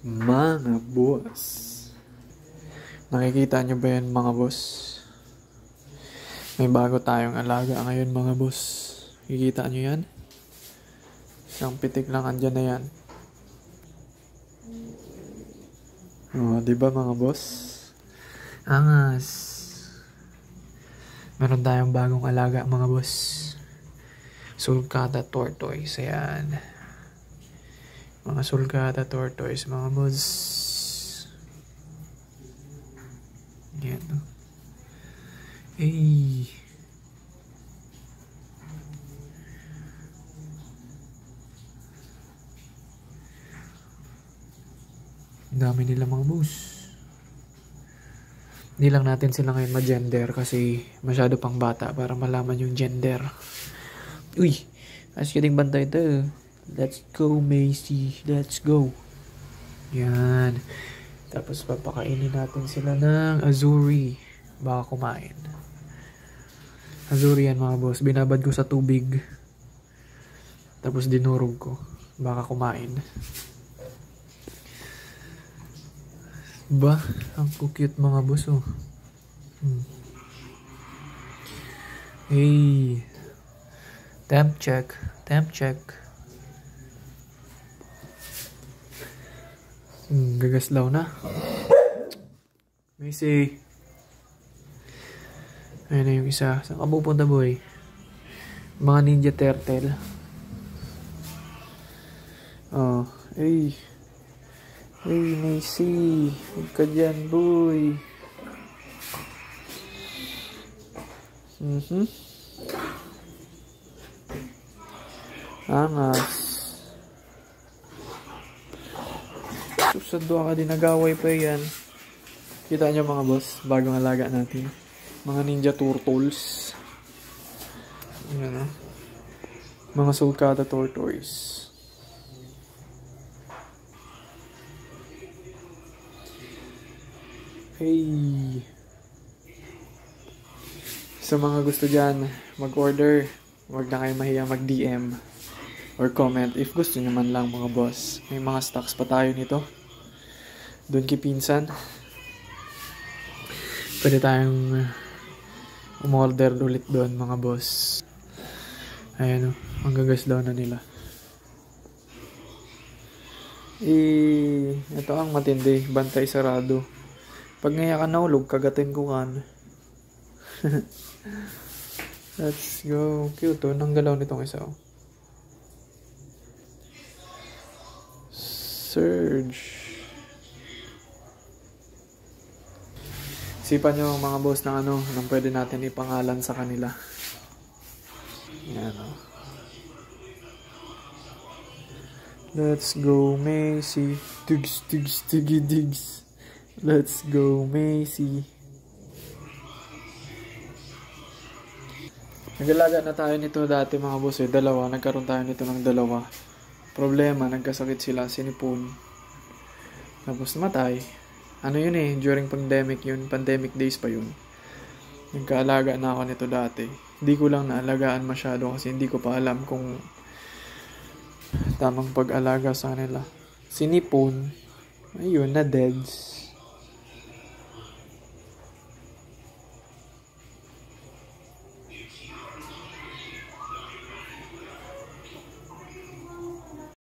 Mga boss. Nakikita nyo ba yan mga boss? May bago tayong alaga ngayon mga boss. Kikita nyo yan? Isang pitik lang andyan na yan. Oh, diba mga boss? Angas. Meron tayong bagong alaga mga boss. Sulcata tortoise. Ayan. Mga sulcata tortoise mga boss. Yan. Ay. Dami nila mga boss. Hindi lang natin sila ngayon ma-gender kasi masyado pang bata para malaman yung gender. Uy! As kidding bantay ito. Let's go Macy. Let's go. Yan. Tapos papakainin natin sila ng azuri. Baka kumain. Azuri yan mga boss. Binabad ko sa tubig. Tapos dinurog ko. Baka kumain. Ba? Ang cute mga boss oh. Hey. Temp check. Temp check. Gagaslaw na. Macy. Ayan na yung isa. Saan ka pupunta boy? Mga ninja turtle. Oh. Hey. Hey Macy. Huwag ka dyan boy. Angas. Sa doon ka din nagaway pa yan. Kita nyo mga boss, bagong alaga natin. Mga ninja turtles. Ayan o. Mga sulcata tortoise. Hey! Sa mga gusto dyan, mag-order. Huwag na kayo mahiya mag-DM or comment if gusto nyo man lang mga boss. May mga stocks pa tayo nito. Doon kay Pinsan. Pwede tayong umorder ulit doon mga boss. Ayan o. Ang gagaslaw na nila. Ito ang matindi. Bantay sarado. Pag ngaya ka naulog, kagatin ko kan. Let's go. Cute o. Nanggalaw nitong isa o. Surge. Isipan nyo mga boss na anong pwede natin ipangalan sa kanila. Yan o. Let's go Macy. Digs, digs, diggy, digs. Let's go Macy. Nagalaga na tayo nito dati mga boss eh. Dalawa. Nagkaroon tayo nito ng dalawa. Problema, nagkasakit sila. Sinipon. Tapos namatay. Ano yun eh, during pandemic yun, pandemic days pa yun. Nagkaalaga na ako nito dati. Hindi ko lang naalagaan masyado kasi hindi ko pa alam kung tamang pag-alaga sa kanila. Sinipon, ayun, na deads.